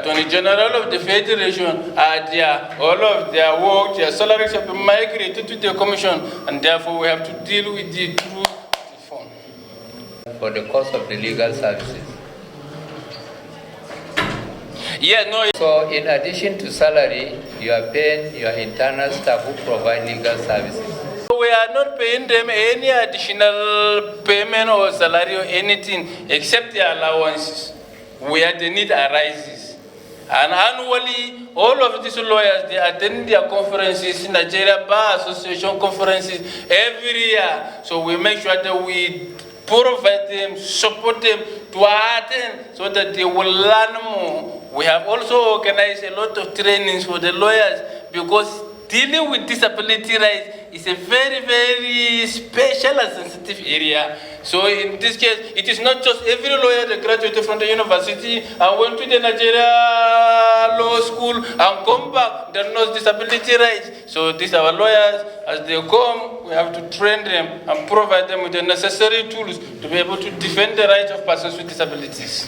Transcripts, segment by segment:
Attorney General of the Federation, all of their work, their salaries have been migrated to the Commission, and therefore we have to deal with the true reform. For the cost of the legal services. Yeah, no. So in addition to salary, you are paying your internal staff who provide legal services. We are not paying them any additional payment or salary or anything except the allowances where the need arises. And annually, all of these lawyers, they attend their conferences, Nigeria Bar Association conferences every year. So we make sure that we provide them, support them to attend so that they will learn more. We have also organized a lot of trainings for the lawyers because dealing with disability rights is a very, very special and sensitive area. So in this case, it is not just every lawyer that graduated from the university and went to the Nigeria Law School and come back that knows disability rights. So these are our lawyers. As they come, we have to train them and provide them with the necessary tools to be able to defend the rights of persons with disabilities.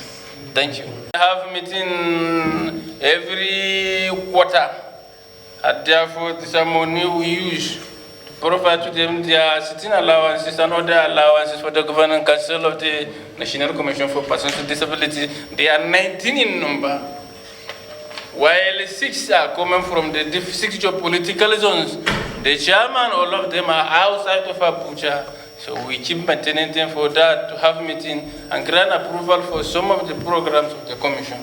Thank you. We have a meeting every quarter. And therefore, this money we use to provide to them their sitting allowances and other allowances for the Governing Council of the National Commission for Persons with Disabilities. They are 19 in number, while 6 are coming from the 6 geopolitical zones. The chairman, all of them are outside of Abuja. So we keep maintaining them for that, to have meeting and grant approval for some of the programs of the Commission.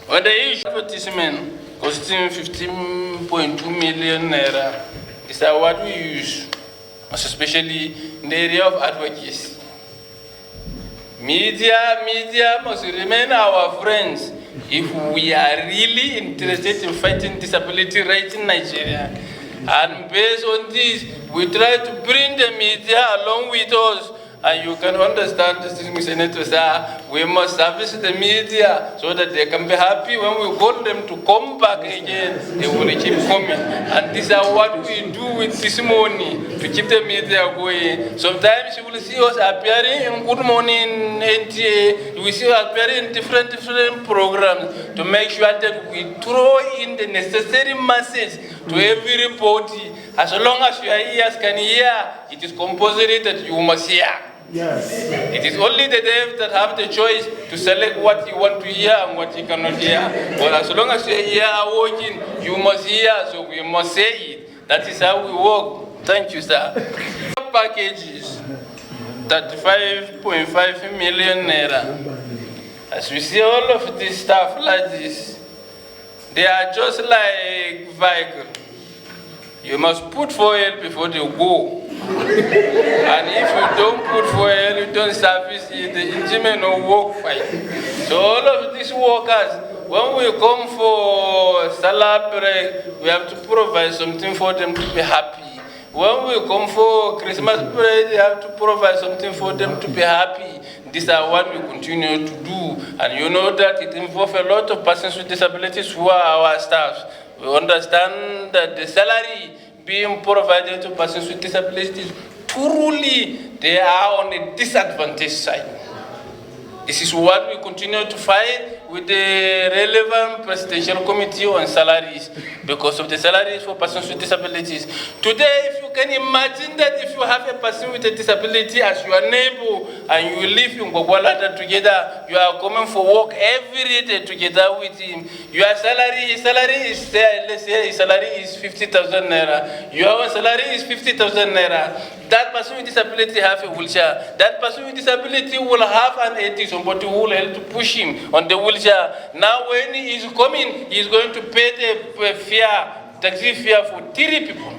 When the issue of advertisement costing 15.2 million naira, these are what we use, especially in the area of advocacy. Media must remain our friends if we are really interested in fighting disability rights in Nigeria. And based on this, we try to bring the media along with us. And you can understand, distinguished senators, we must service the media so that they can be happy when we want them to come back again. They will keep coming. And this is what we do with this money to keep the media going. Sometimes you will see us appearing in Good Morning NTA. You will see us appearing in different programs to make sure that we throw in the necessary message to everybody. As long as your ears can hear, it is compulsory that you must hear. Yes. It is only the deaf that have the choice to select what you want to hear and what you cannot hear. But as long as your ears are working, you must hear, so we must say it. That is how we work. Thank you, sir. Packages, 35.5 million naira. As we see all of this stuff like this, they are just like vehicle. You must put fuel before they go. And if you don't put fuel, you don't service it, the engine may not work fine. So all of these workers, when we come for salary break, we have to provide something for them to be happy. When we come for Christmas break, we have to provide something for them to be happy. These are what we continue to do. And you know that it involves a lot of persons with disabilities who are our staff. We understand that the salary being provided to persons with disabilities, truly they are on a disadvantaged side. This is what we continue to fight with the relevant presidential committee on salaries because of the salaries for persons with disabilities. Today, if you can imagine that if you have a person with a disability as your neighbor and you live in Gwagwalada together, you are coming for work every day together with him. Your salary, his salary is there, let's say his salary is 50,000 naira. Your salary is 50,000 naira. That person with disability have a wheelchair. That person with disability will have an AT, somebody who will help to push him on the wheelchair. Now when he is coming, he is going to pay the fare, taxi fare for 3 people.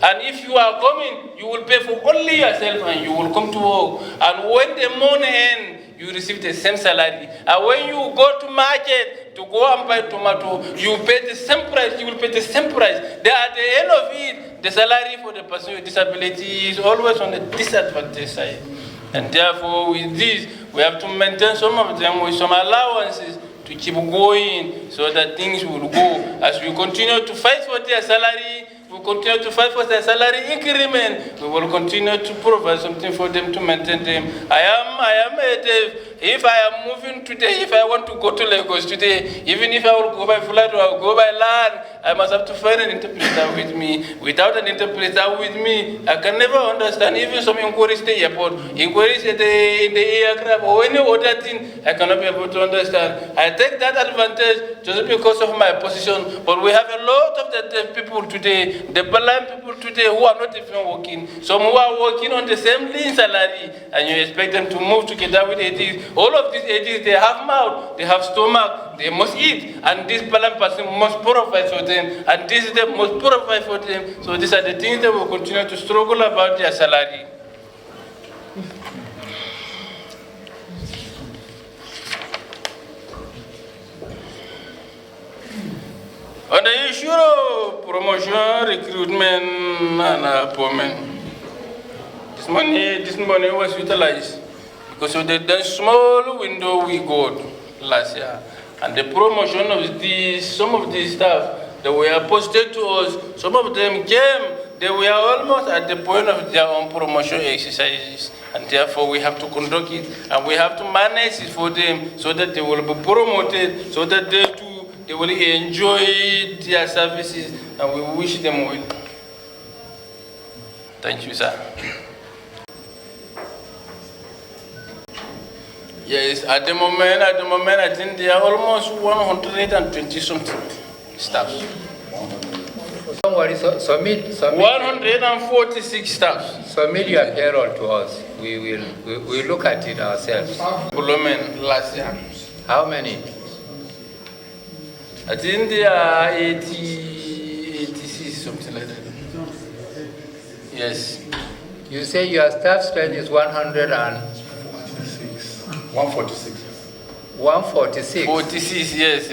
And if you are coming, you will pay for only yourself and you will come to work. And when the money ends, you receive the same salary. And when you go to market to go and buy tomato, you pay the same price, you will pay the same price. Then at the end of it, the salary for the person with disability is always on the disadvantaged side. And therefore, with this, we have to maintain some of them with some allowances to keep going so that things will go. As we continue to fight for their salary, we continue to fight for their salary increment. We will continue to provide something for them to maintain them. I am If I am moving today, if I want to go to Lagos today, even if I will go by flight or I will go by land, I must have to find an interpreter with me. Without an interpreter with me, I can never understand. Even some inquiries at the airport, inquiries in the aircraft, or any other thing, I cannot be able to understand. I take that advantage just because of my position. But we have a lot of the deaf people today, the blind people today who are not even working. Some who are working on the same lean salary, and you expect them to move together with ADs. All of these ADs, they have mouth, they have stomach, they must eat, and this blind person must provide for them, and this is the must provide for them. So these are the things that will continue to struggle about their salary. On the issue of promotion, recruitment, and appointment, this money was utilized because of the small window we got last year, and the promotion of some of these staff that were posted to us. Some of them came; they were almost at the point of their own promotion exercises, and therefore we have to conduct it and we have to manage it for them so that they will be promoted, so that they too. They will enjoy their services, and we wish them well. Thank you, sir. Yes, at the moment, I think there are almost 120 something staff. Don't worry, submit 146 staff. Submit your payroll to us. We will look at it ourselves. Last year. How many? I think there are 86, something like that. Yes. You say your staff strength is 146. 146. 46, yes.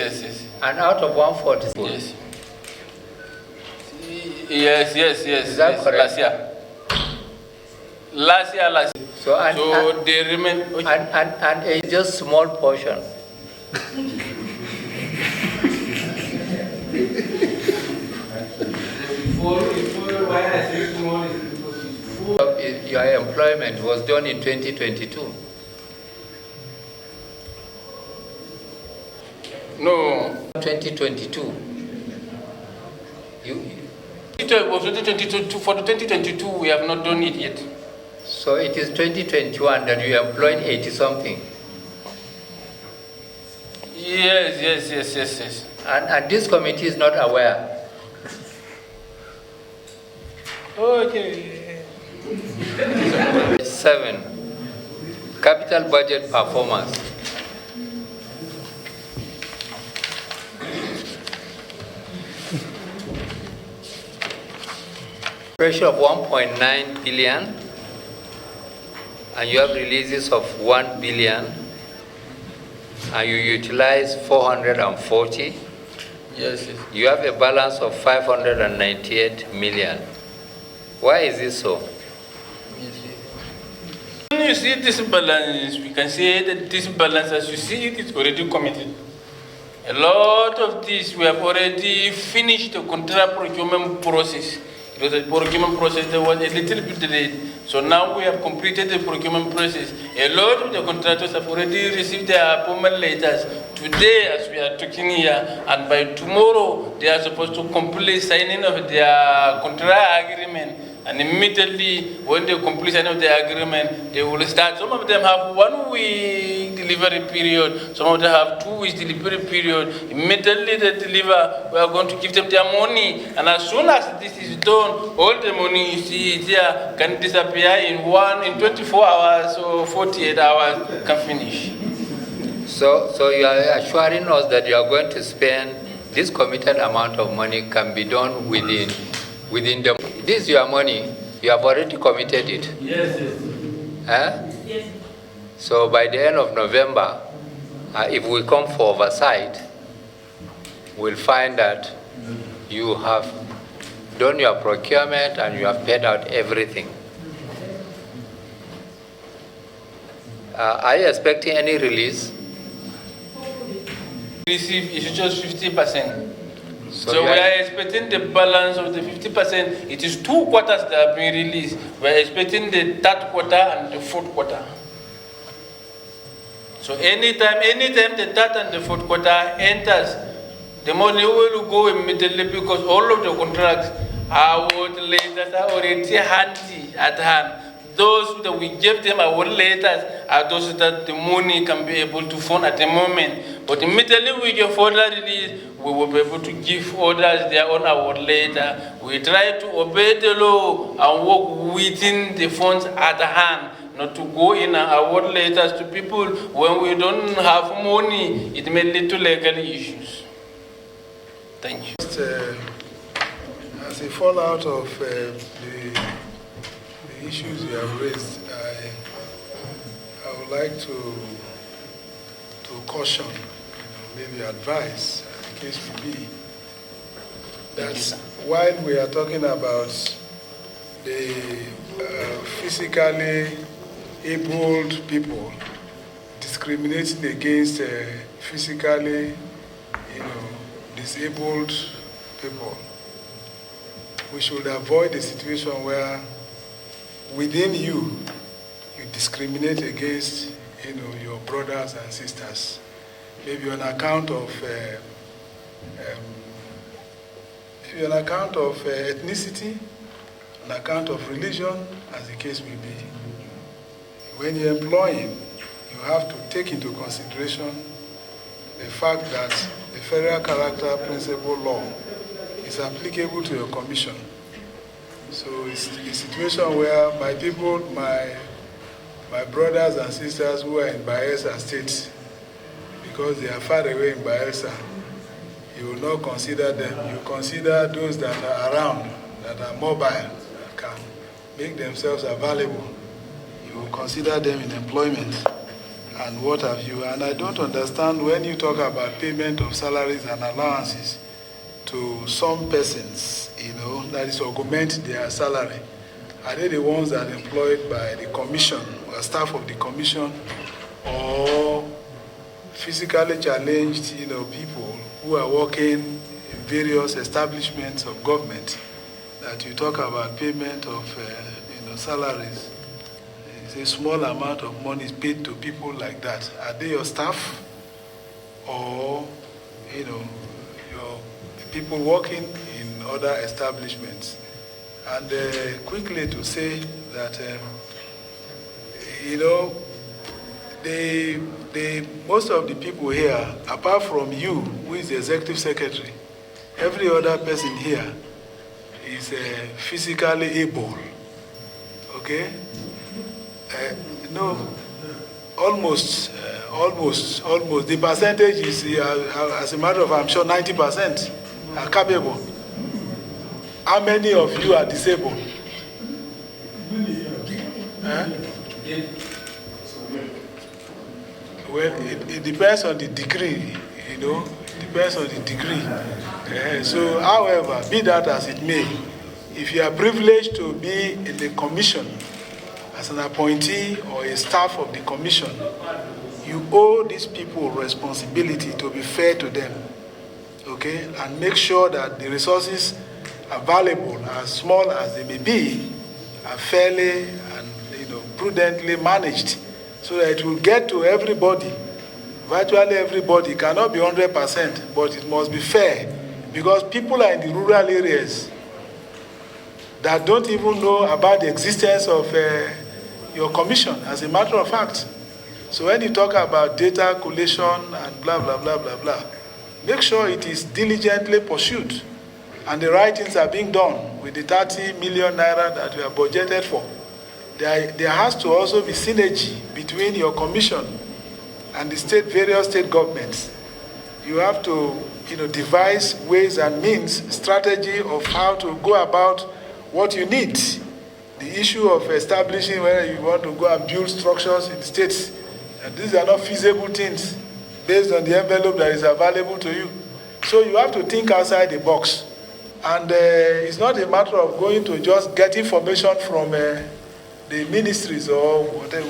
And out of 146? Yes. Is that correct? Last year. So they remain. And a just small portion. Your employment was done in 2022. No. 2022. For the 2022, we have not done it yet. So it is 2021 that you employed 80 something. Yes. And this committee is not aware. Okay. 7. Capital budget performance. Pressure of 1.9 billion, and you have releases of 1 billion, and you utilize 440. Yes. You have a balance of 598 million. Why is this so? When you see this balance, we can say that this balance, as you see it, is already committed. A lot of this, we have already finished the contract procurement process. It was a procurement process that was a little bit delayed. So now we have completed the procurement process. A lot of the contractors have already received their appointment letters today as we are talking here, and by tomorrow they are supposed to complete signing of their contract agreement. And immediately when they complete signing of the agreement, they will start. Some of them have 1 week delivery period. Some of them have 2 weeks delivery period. Immediately they deliver, we are going to give them their money. And as soon as this is done, all the money you see here can disappear in 24 hours or 48 hours can finish. So you are assuring us that you are going to spend this committed amount of money can be done within the. This is your money. You have already committed it. Yes. Yes. So by the end of November, if we come for oversight, we'll find that you have done your procurement and you have paid out everything. Are you expecting any release? Receive is just 50%. So we are expecting the balance of the 50%. It is 2 quarters that have been released. We are expecting the 3rd quarter and the 4th quarter. So anytime the third and the fourth quarter enters, the money will go immediately because all of the contracts are letters are already handy at hand. Those that we give them our letters are those that the money can be able to fund at the moment. But immediately we get further release, we will be able to give orders their own award later. We try to obey the law and work within the funds at hand, not to go in and award letters to people when we don't have money. It may lead to legal issues. Thank you. Just, as a fallout of the issues you have raised, I would like to caution, maybe advise, as the case may be, that while we are talking about the physically abled people discriminating against physically, disabled people, we should avoid a situation where within you discriminate against your brothers and sisters, maybe on account of ethnicity, on account of religion, as the case may be. When you're employing, you have to take into consideration the fact that the Federal Character Principle Law is applicable to your commission. So it's a situation where my people, my brothers and sisters who are in Bayelsa State, because they are far away in Bayelsa, you will not consider them. You consider those that are around, that are mobile, that can make themselves available. You will consider them in employment and what have you. And I don't understand when you talk about payment of salaries and allowances to some persons, that is augment their salary. Are they the ones that are employed by the commission or staff of the commission, or physically challenged, people who are working in various establishments of government that you talk about payment of, salaries? It's a small amount of money is paid to people like that. Are they your staff, or, your people working in other establishments? And quickly to say that, most of the people here, apart from you, who is the executive secretary, every other person here is physically able. Okay? Almost. The percentage is, as a matter of, I'm sure, 90% are capable. How many of you are disabled? Well, it depends on the degree, It depends on the degree. So, however, be that as it may, if you are privileged to be in the commission as an appointee or a staff of the commission, you owe these people responsibility to be fair to them, okay? And make sure that the resources available, as small as they may be, are fairly and prudently managed, so that it will get to everybody. Virtually everybody. It cannot be 100%, but it must be fair, because people are in the rural areas that don't even know about the existence of your commission, as a matter of fact. So when you talk about data collation and blah, blah, blah, blah, blah, make sure it is diligently pursued and the right things are being done with the 30 million naira that we have budgeted for. There has to also be synergy between your commission and the various state governments. You have to devise ways and means, strategy of how to go about what you need. The issue of establishing whether you want to go and build structures in states, and these are not feasible things based on the envelope that is available to you. So you have to think outside the box. And it's not a matter of going to just get information from the ministries or whatever,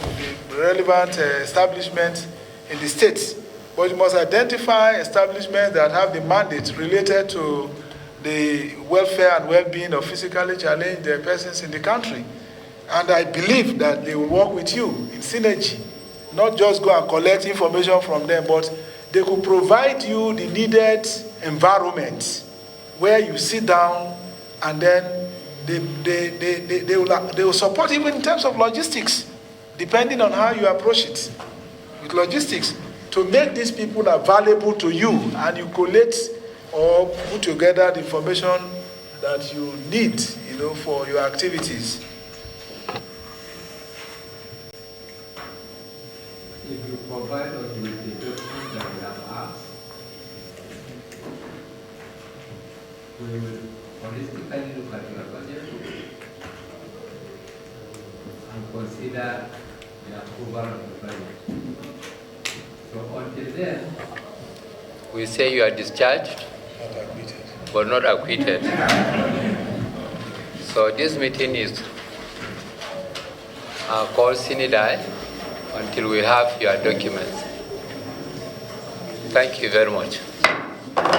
the relevant establishments in the states. But you must identify establishments that have the mandate related to the welfare and well-being of physically challenged persons in the country. And I believe that they will work with you in synergy, not just go and collect information from them, but they could provide you the needed environment where you sit down, and then they will support even in terms of logistics, depending on how you approach it with logistics, to make these people available to you, and you collate or put together the information that you need, for your activities. If you provide us with the documents that we have asked, we will holistically look at your budget and consider the approval of the budget. So until then, We say you are discharged, Not admitted. but not acquitted. So this meeting is called sine die until we have your documents. Thank you very much.